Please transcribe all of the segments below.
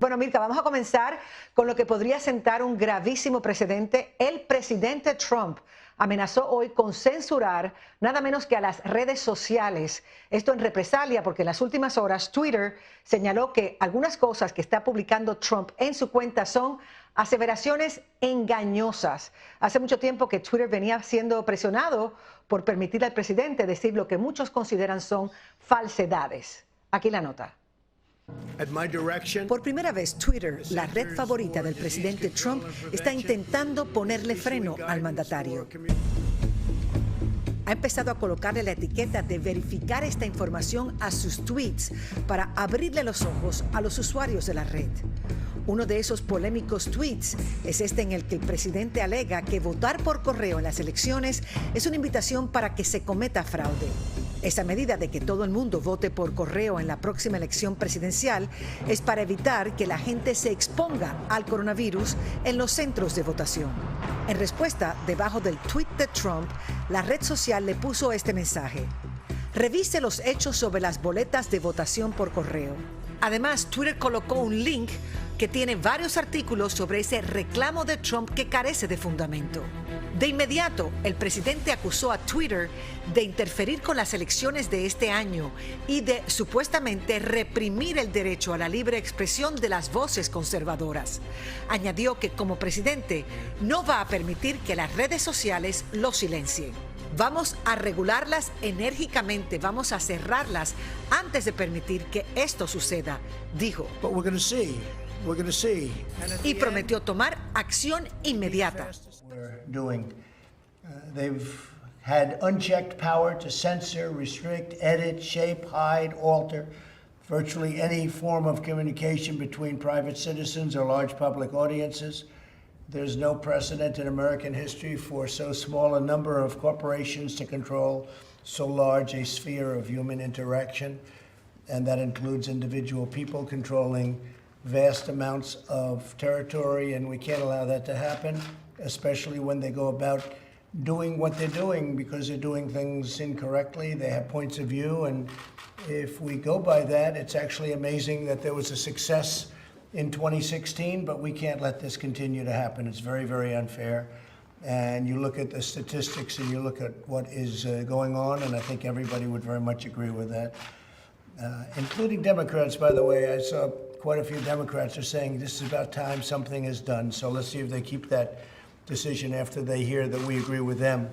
Bueno, Mirka, vamos a comenzar con lo que podría sentar un gravísimo precedente. El presidente Trump amenazó hoy con censurar nada menos que a las redes sociales. Esto en represalia porque en las últimas horas Twitter señaló que algunas cosas que está publicando Trump en su cuenta son aseveraciones engañosas. Hace mucho tiempo que Twitter venía siendo presionado por permitir al presidente decir lo que muchos consideran son falsedades. Aquí la nota. Por primera vez, Twitter, la red favorita del presidente Trump, está intentando ponerle freno al mandatario. Ha empezado a colocarle la etiqueta de verificar esta información a sus tweets para abrirle los ojos a los usuarios de la red. Uno de esos polémicos tweets es este en el que el presidente alega que votar por correo en las elecciones es una invitación para que se cometa fraude. Esa medida de que todo el mundo vote por correo en la próxima elección presidencial es para evitar que la gente se exponga al coronavirus en los centros de votación. En respuesta, debajo del tweet de Trump, la red social le puso este mensaje: revise los hechos sobre las boletas de votación por correo. Además, Twitter colocó un link que tiene varios artículos sobre ese reclamo de Trump que carece de fundamento. De inmediato, el presidente acusó a Twitter de interferir con las elecciones de este año y de supuestamente reprimir el derecho a la libre expresión de las voces conservadoras. Añadió que como presidente no va a permitir que las redes sociales lo silencien. Vamos a regularlas enérgicamente, vamos a cerrarlas antes de permitir que esto suceda, dijo. Y prometió tomar acción inmediata. They've had unchecked power to censor, restrict, edit, shape, hide, alter virtually any form of communication between private citizens or large public audiences. There's no precedent in American history for so small a number of corporations to control so large a sphere of human interaction, and that includes individual people controlling vast amounts of territory, and we can't allow that to happen, especially when they go about doing what they're doing, because they're doing things incorrectly. They have points of view, and if we go by that, it's actually amazing that there was a success in 2016, but we can't let this continue to happen. It's very, very unfair. And you look at the statistics and you look at what is going on, and I think everybody would very much agree with that, including Democrats, by the way. I saw quite a few Democrats are saying this is about time something is done. So let's see if they keep that decision after they hear that we agree with them.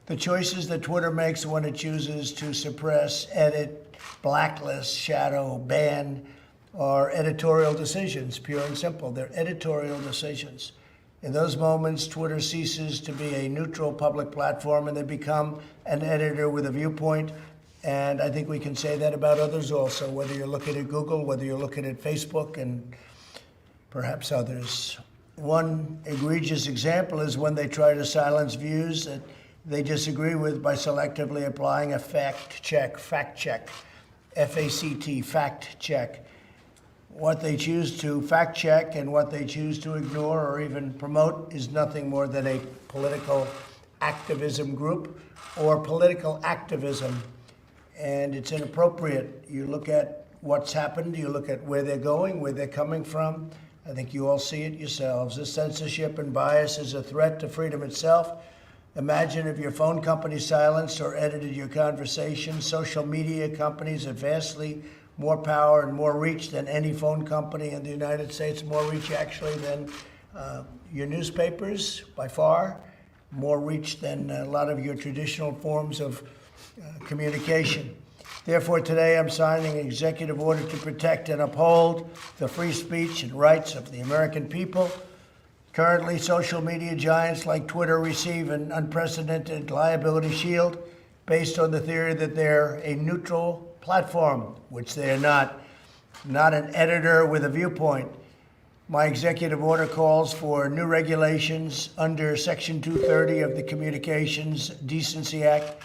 The choices that Twitter makes when it chooses to suppress, edit, blacklist, shadow, ban are editorial decisions, pure and simple. They're editorial decisions. In those moments, Twitter ceases to be a neutral public platform and they become an editor with a viewpoint. And I think we can say that about others also, whether you're looking at Google, whether you're looking at Facebook, and perhaps others. One egregious example is when they try to silence views that they disagree with by selectively applying a fact check, F-A-C-T, fact check. What they choose to fact check and what they choose to ignore or even promote is nothing more than a political activism group or political activism. And it's inappropriate. You look at what's happened, you look at where they're going, where they're coming from. I think you all see it yourselves. This censorship and bias is a threat to freedom itself. Imagine if your phone company silenced or edited your conversation. Social media companies have vastly more power and more reach than any phone company in the United States, more reach actually than your newspapers by far, more reach than a lot of your traditional forms of communication. Therefore, today I'm signing an executive order to protect and uphold the free speech and rights of the American people. Currently, social media giants like Twitter receive an unprecedented liability shield based on the theory that they're a neutral platform, which they are not an editor with a viewpoint. My executive order calls for new regulations under Section 230 of the Communications Decency Act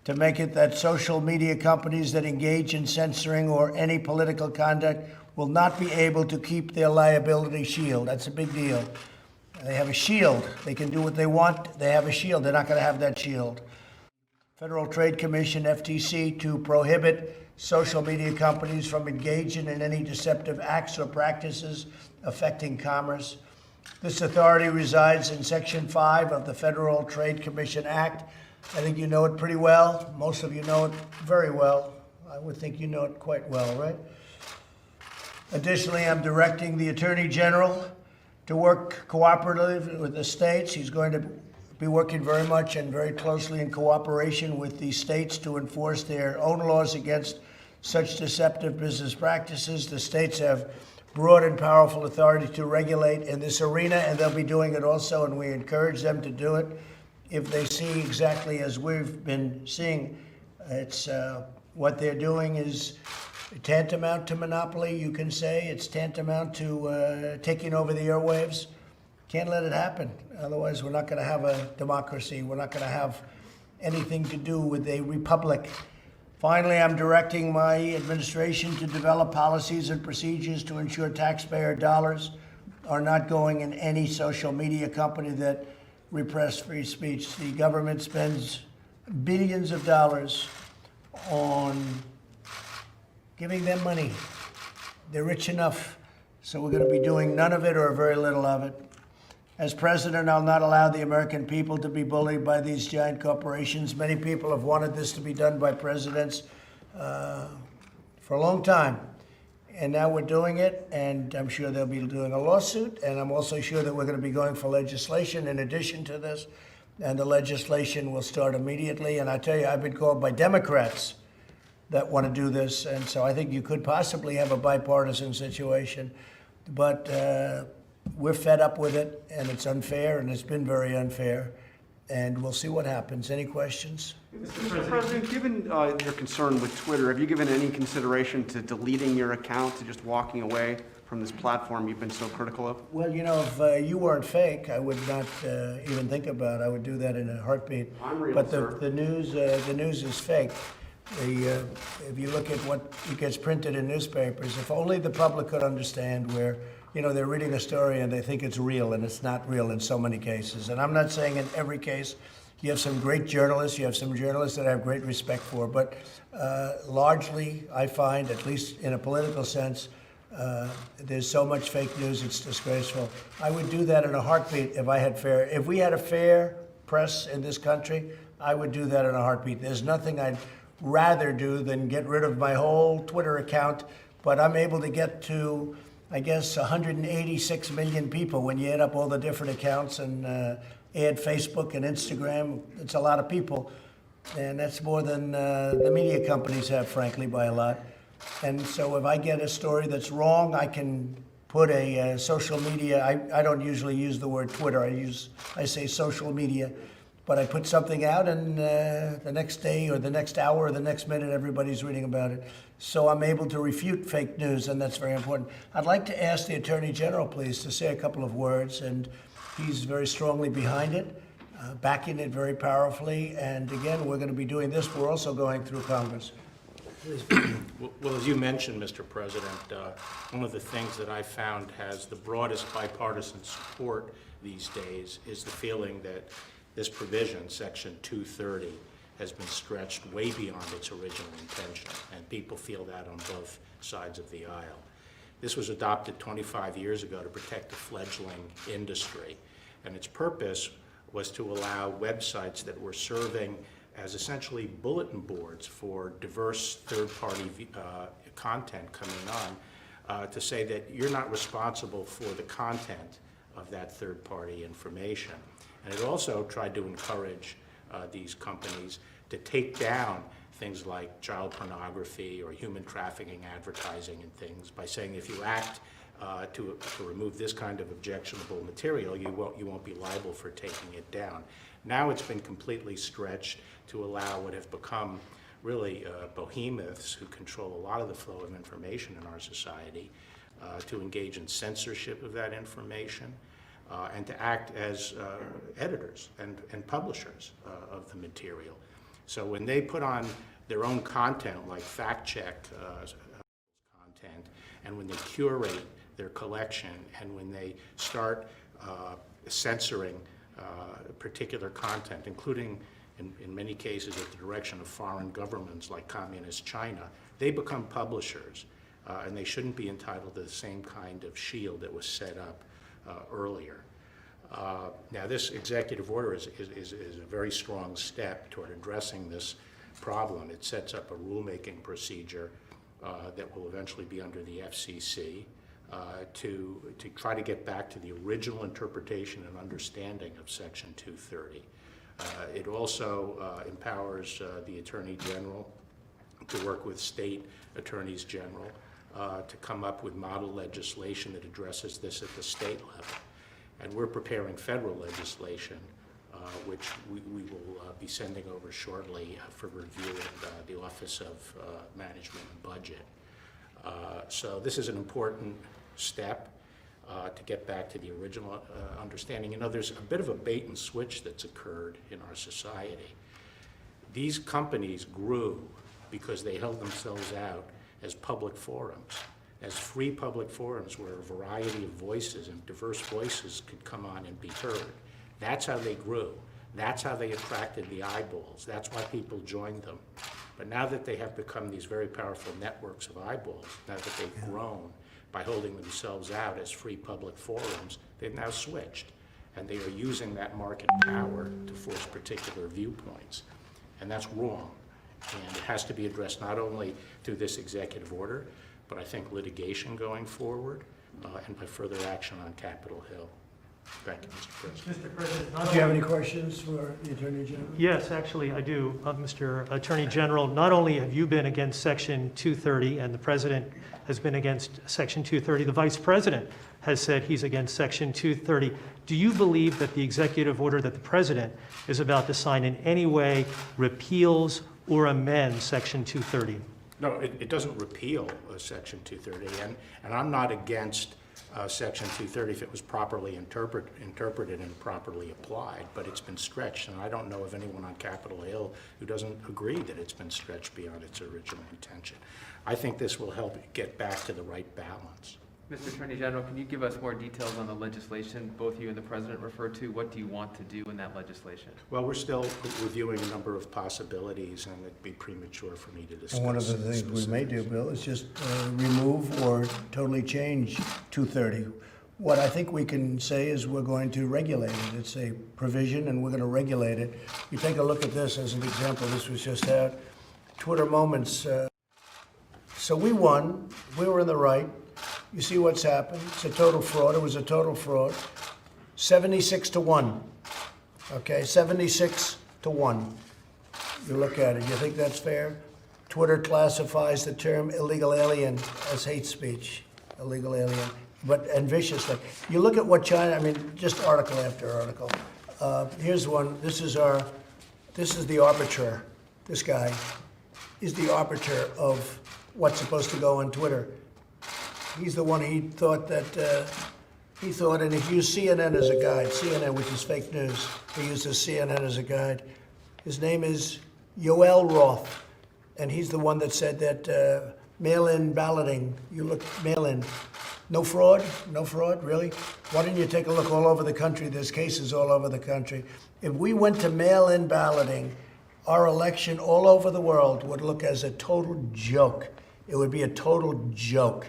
to make it that social media companies that engage in censoring or any political conduct will not be able to keep their liability shield. That's a big deal. They have a shield. They can do what they want. They have a shield. They're not going to have that shield. Federal Trade Commission, FTC, to prohibit social media companies from engaging in any deceptive acts or practices affecting commerce. This authority resides in Section 5 of the Federal Trade Commission Act. I think you know it pretty well. Most of you know it very well. I would think you know it quite well, right? Additionally, I'm directing the Attorney General to work cooperatively with the states. He's going to be working very much and very closely in cooperation with the states to enforce their own laws against such deceptive business practices. The states have broad and powerful authority to regulate in this arena, and they'll be doing it also, and we encourage them to do it if they see exactly as we've been seeing. It's what they're doing is tantamount to monopoly, you can say. It's tantamount to taking over the airwaves. Can't let it happen. Otherwise, we're not going to have a democracy. We're not going to have anything to do with a republic. Finally, I'm directing my administration to develop policies and procedures to ensure taxpayer dollars are not going in any social media company that repress free speech. The government spends billions of dollars on giving them money. They're rich enough, so we're going to be doing none of it or very little of it. As president, I'll not allow the American people to be bullied by these giant corporations. Many people have wanted this to be done by presidents for a long time. And now we're doing it, and I'm sure they'll be doing a lawsuit, and I'm also sure that we're going to be going for legislation in addition to this, and the legislation will start immediately. And I tell you, I've been called by Democrats that want to do this, and so I think you could possibly have a bipartisan situation. But we're fed up with it, and it's unfair, and it's been very unfair, and we'll see what happens. Any questions? Mr. President, given your concern with Twitter, have you given any consideration to deleting your account, to just walking away from this platform you've been so critical of? Well, you know, if you weren't fake, I would not even think about it. I would do that in a heartbeat. I'm real, but sir. the news is fake. If you look at what gets printed in newspapers, if only the public could understand where, you know, they're reading a story and they think it's real, and it's not real in so many cases. And I'm not saying in every case. You have some great journalists. You have some journalists that I have great respect for. But largely, I find, at least in a political sense, there's so much fake news, it's disgraceful. I would do that in a heartbeat if I had fair. If we had a fair press in this country, I would do that in a heartbeat. There's nothing I'd rather do than get rid of my whole Twitter account. But I'm able to get to, I guess, 186 million people when you add up all the different accounts and add Facebook and Instagram. It's a lot of people, and that's more than the media companies have, frankly, by a lot. And so if I get a story that's wrong, I can put a social media. I don't usually use the word Twitter. I say social media, but I put something out, and the next day or the next hour or the next minute, everybody's reading about it. So I'm able to refute fake news, and that's very important. I'd like to ask the Attorney General, please, to say a couple of words, and he's very strongly behind it, backing it very powerfully. And again, we're going to be doing this. We're also going through Congress. Well, as you mentioned, Mr. President, one of the things that I found has the broadest bipartisan support these days is the feeling that this provision, Section 230, has been stretched way beyond its original intention, and people feel that on both sides of the aisle. This was adopted 25 years ago to protect the fledgling industry, and its purpose was to allow websites that were serving as essentially bulletin boards for diverse third-party content coming on, to say that you're not responsible for the content of that third-party information. And it also tried to encourage these companies to take down things like child pornography or human trafficking advertising and things by saying if you act to remove this kind of objectionable material, you won't be liable for taking it down. Now it's been completely stretched to allow what have become really behemoths who control a lot of the flow of information in our society to engage in censorship of that information and to act as editors and publishers of the material. So when they put on their own content, like fact-check content, and when they curate their collection, and when they start censoring particular content, including in many cases at the direction of foreign governments like Communist China, they become publishers, and they shouldn't be entitled to the same kind of shield that was set up earlier. Now, this executive order is a very strong step toward addressing this problem. It sets up a rulemaking procedure that will eventually be under the FCC to try to get back to the original interpretation and understanding of Section 230. It also empowers the Attorney General to work with state attorneys general to come up with model legislation that addresses this at the state level. And we're preparing federal legislation, which we will be sending over shortly for review at the Office of Management and Budget. So this is an important step to get back to the original understanding. You know, there's a bit of a bait and switch that's occurred in our society. These companies grew because they held themselves out as public forums, as free public forums where a variety of voices and diverse voices could come on and be heard. That's how they grew. That's how they attracted the eyeballs. That's why people joined them. But now that they have become these very powerful networks of eyeballs, now that they've grown by holding themselves out as free public forums, they've now switched. And they are using that market power to force particular viewpoints. And that's wrong. And it has to be addressed not only through this executive order, but I think litigation going forward, and by further action on Capitol Hill. Thank you, Mr. President. Mr. President, Do you have any questions for the Attorney General? Yes, actually, I do. Mr. Attorney General, not only have you been against Section 230, and the President has been against Section 230, the Vice President has said he's against Section 230. Do you believe that the executive order that the President is about to sign in any way repeals or amends Section 230? No, it doesn't repeal Section 230, and I'm not against Section 230 if it was properly interpreted and properly applied, but it's been stretched, and I don't know of anyone on Capitol Hill who doesn't agree that it's been stretched beyond its original intention. I think this will help get back to the right balance. Mr. Attorney General, can you give us more details on the legislation both you and the President referred to? What do you want to do in that legislation? Well, we're still reviewing a number of possibilities, and it'd be premature for me to discuss. And one of the things we may do, Bill, is just remove or totally change 230. What I think we can say is we're going to regulate it. It's a provision, and we're going to regulate it. You take a look at this as an example. This was just out. Twitter Moments. So we won. We were in the right. You see what's happened. It's a total fraud. It was a total fraud. 76-1. Okay, 76-1. You look at it. You think that's fair? Twitter classifies the term illegal alien as hate speech. Illegal alien. And viciously. You look at what China, I mean, just article after article. Here's one. This is the arbiter. This guy is the arbiter of what's supposed to go on Twitter. He's the one he thought, and if you use CNN as a guide, CNN, which is fake news, he uses CNN as a guide. His name is Yoel Roth, and he's the one that said that mail-in balloting, you look mail-in, no fraud, really? Why don't you take a look all over the country? There's cases all over the country. If we went to mail-in balloting, our election all over the world would look as a total joke. It would be a total joke.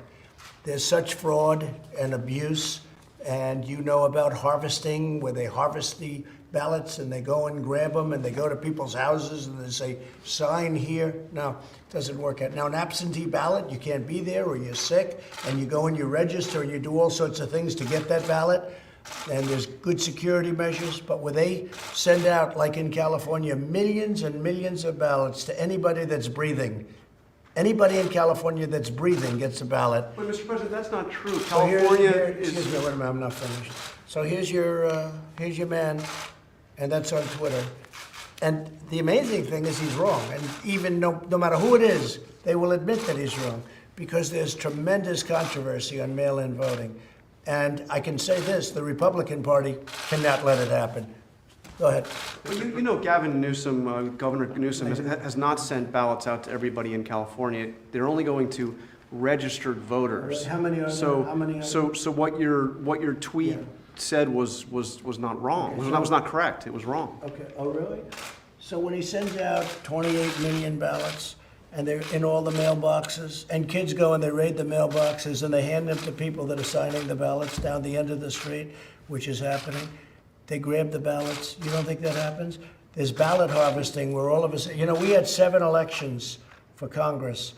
There's such fraud and abuse, and you know about harvesting, where they harvest the ballots and they go and grab them and they go to people's houses and they say, sign here. No, it doesn't work out. Now, an absentee ballot, you can't be there or you're sick, and you go and you register and you do all sorts of things to get that ballot, and there's good security measures, but where they send out, like in California, millions and millions of ballots to anybody that's breathing. Anybody in California that's breathing gets a ballot. But, Mr. President, that's not true. So California excuse me, wait a minute, I'm not finished. So here's your man, and that's on Twitter. And the amazing thing is he's wrong. And even no matter who it is, they will admit that he's wrong, because there's tremendous controversy on mail-in voting. And I can say this, the Republican Party cannot let it happen. Go ahead. Well, you know Gavin Newsom, Governor Newsom, has not sent ballots out to everybody in California. They're only going to registered voters. How many are so, there? How many are so what your tweet said was not wrong. That was not correct. It was wrong. Okay, oh really? So when he sends out 28 million ballots, and they're in all the mailboxes, and kids go and they raid the mailboxes and they hand them to people that are signing the ballots down the end of the street, which is happening. They grab the ballots. You don't think that happens? There's ballot harvesting where all of us, we had 7 elections for Congress,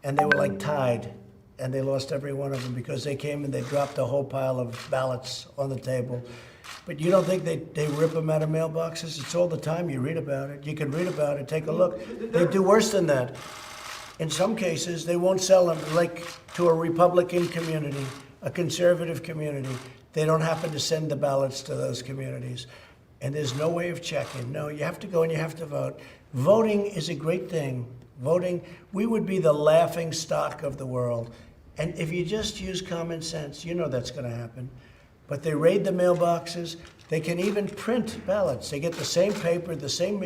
and they were like tied, and they lost every one of them because they came and they dropped a whole pile of ballots on the table. But you don't think they rip them out of mailboxes? It's all the time. You read about it. You can read about it. Take a look. They do worse than that. In some cases, they won't sell them, like to a Republican community, a conservative community. They don't happen to send the ballots to those communities. And there's no way of checking. No, you have to go and you have to vote. Voting is a great thing. Voting, we would be the laughing stock of the world. And if you just use common sense, you know that's going to happen. But they raid the mailboxes. They can even print ballots. They get the same paper, the same.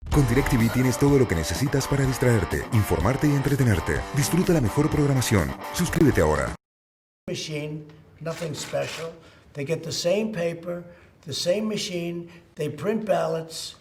Con DirecTV tienes todo lo que necesitas para distraerte, informarte y entretenerte. Disfruta la mejor programación. Suscríbete ahora. Machine, nothing special. They get the same paper, the same machine. They print ballots,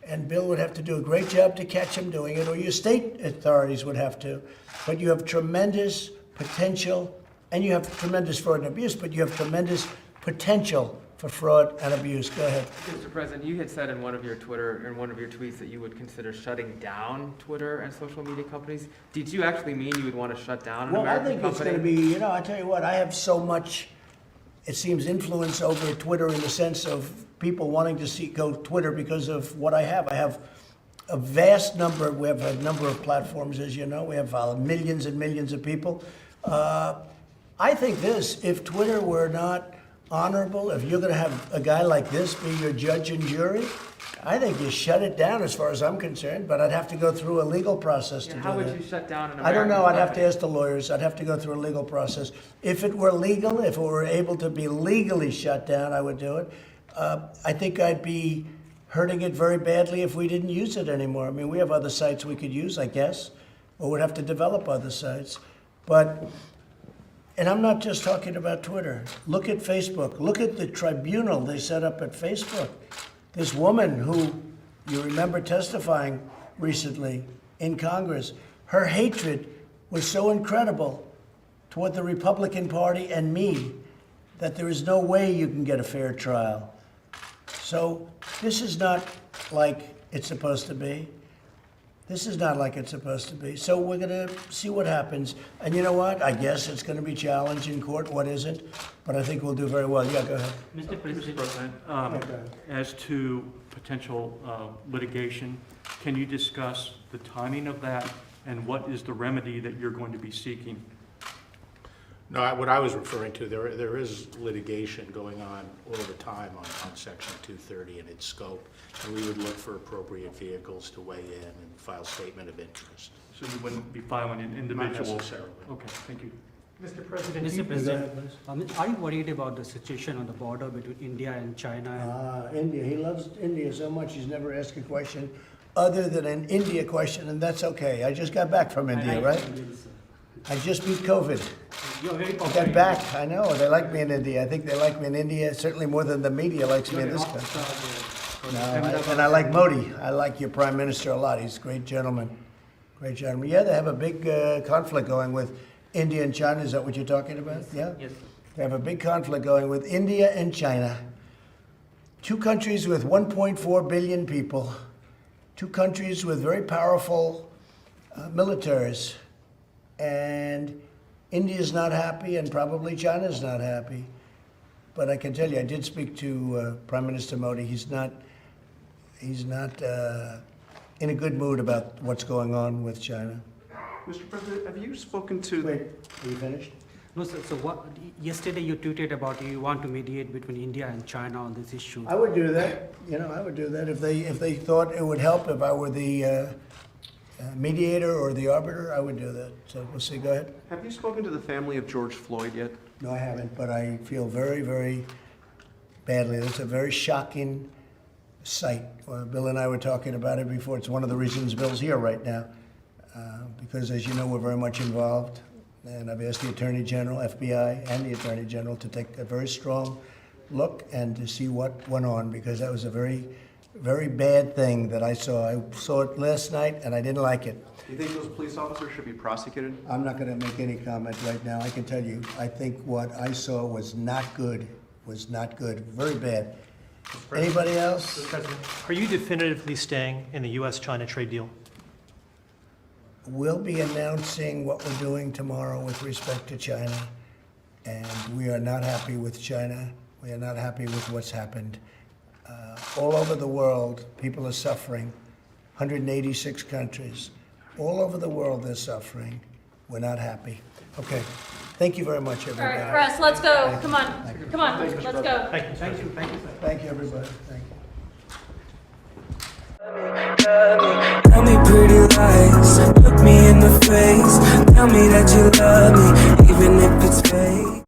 and Bill would have to do a great job to catch him doing it, or your state authorities would have to. But you have tremendous potential. And you have tremendous fraud and abuse, but you have tremendous potential for fraud and abuse. Go ahead. Mr. President, you had said in one of your tweets that you would consider shutting down Twitter and social media companies. Did you actually mean you would want to shut down an American company? Well, I think it's going to be, I tell you what, I have so much, it seems, influence over Twitter in the sense of people wanting to go Twitter because of what I have. I have a vast number, we have a number of platforms, as you know. We have millions and millions of people. I think this, if Twitter were not honorable, if you're going to have a guy like this be your judge and jury, I think you shut it down as far as I'm concerned, but I'd have to go through a legal process to do that. How would you shut down an American I don't know. I'd have to company? ask the lawyers. I'd have to go through a legal process. If it were legal, if it were able to be legally shut down, I would do it. I think I'd be hurting it very badly if we didn't use it anymore. I mean, we have other sites we could use, I guess, or we'd have to develop other sites. And I'm not just talking about Twitter. Look at Facebook. Look at the tribunal they set up at Facebook. This woman who, you remember testifying recently in Congress, her hatred was so incredible toward the Republican Party and me that there is no way you can get a fair trial. So this is not like it's supposed to be. This is not like it's supposed to be. So we're going to see what happens. And you know what? I guess it's going to be challenged in court. What isn't? But I think we'll do very well. Yeah, go ahead. Mr. President, as to potential litigation, can you discuss the timing of that and what is the remedy that you're going to be seeking? No, what I was referring to, there is litigation going on all the time on Section 230 and its scope, and we would look for appropriate vehicles to weigh in and file statement of interest. So you wouldn't be filing an individual? Not necessarily. Okay, thank you. Mr. President, Mr. President, are you worried about the situation on the border between India and China? India. He loves India so much he's never asked a question other than an India question, and that's okay. I just got back from India, right? I just beat COVID. You're very I got back. I know. They like me in India. I think they like me in India certainly more than the media likes me in this country. No, and I like Modi. I like your prime minister a lot. He's a great gentleman. Great gentleman. Yeah, they have a big conflict going with India and China. Is that what you're talking about? Yeah? Yes. They have a big conflict going with India and China. Two countries with 1.4 billion people. Two countries with very powerful militaries. And India's not happy, and probably China's not happy. But I can tell you, I did speak to Prime Minister Modi. He's not in a good mood about what's going on with China. Mr. President, have you spoken to... Wait, are you finished? No, sir. So yesterday you tweeted about you want to mediate between India and China on this issue. I would do that. I would do that if they thought it would help. If I were the mediator or the arbiter, I would do that. So we'll see. Go ahead. Have you spoken to the family of George Floyd yet? No, I haven't, but I feel very, very badly. It's a very shocking sight. Bill and I were talking about it before. It's one of the reasons Bill's here right now, because as you know, we're very much involved. And I've asked the Attorney General, FBI, and the Attorney General to take a very strong look and to see what went on, because that was a very very bad thing that I saw. I saw it last night and I didn't like it. Do you think those police officers should be prosecuted? I'm not going to make any comment right now. I can tell you, I think what I saw was not good, very bad. Anybody else? Mr. President, are you definitively staying in the U.S.-China trade deal? We'll be announcing what we're doing tomorrow with respect to China, and we are not happy with China. We are not happy with what's happened. All over the world, people are suffering, 186 countries. All over the world, they're suffering. We're not happy. Okay, thank you very much, All everybody. right, press, let's go. Come on, come on, let's go. Thank you. Thank you, thank you, sir. Thank you, everybody. Thank you. Tell me pretty lies, look me in the face. Tell me that you love me, even if it's fake.